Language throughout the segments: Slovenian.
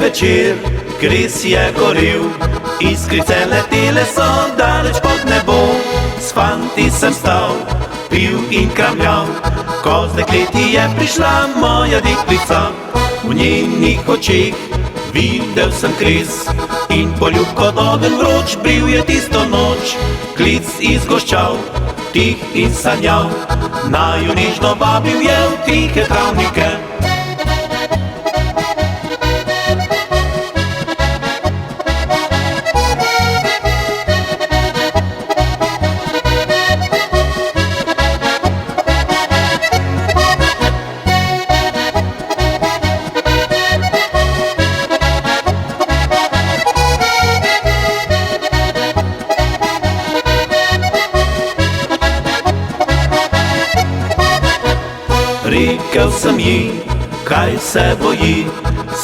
večer, Kris je goril, iskrice letele so daleč pod nebo. S fanti sem stal, pil in kramljal, ko z dekleti je prišla moja deklica. V njenih očeh videl sem Kris in poljub kot ogenj vroč bril je tisto noč. Klic izgoščal, tih in sanjal, naju nežno vabil je v tihe travnike. Rekel sem ji, kaj se boji,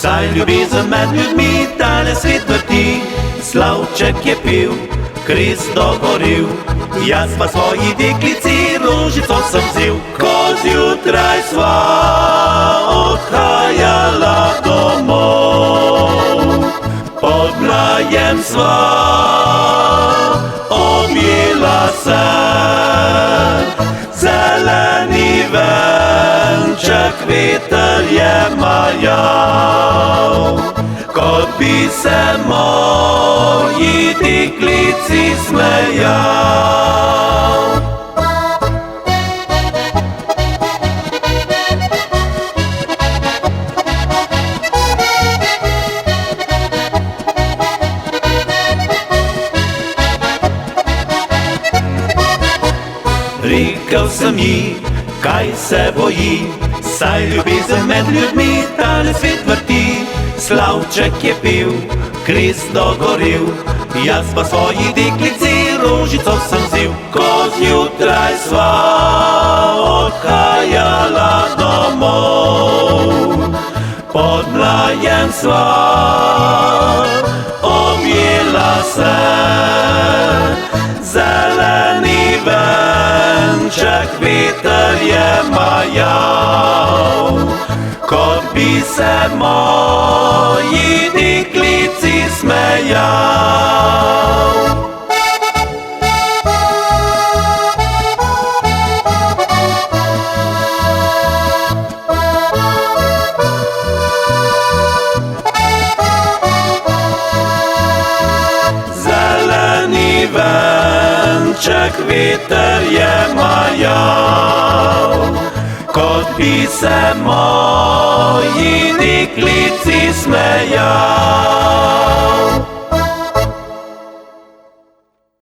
saj ljubezen med ljudmi tale svet vrti. Slavček je pil, Kris dogorel, jaz pa svoji deklici rožico sem vzel. Ko zjutraj sva odhajala domov, pod mlajem sva objela se, zeleni venček veter je majal, kot bi se moji deklici smejal. Rekel sem ji, kaj se boji, saj ljubezen med ljudmi tale svet vrti. Slavček je pil, Kris dogorel, jaz pa svoji deklici rožico sem vzel. Ko zjutraj sva odhajala domov, pod mlajem sva objela se, zeleni venček veter je majal, kot bi se moji deklici smejal. Zeleni venček veter je majal, kot bi se moji deklici smejal.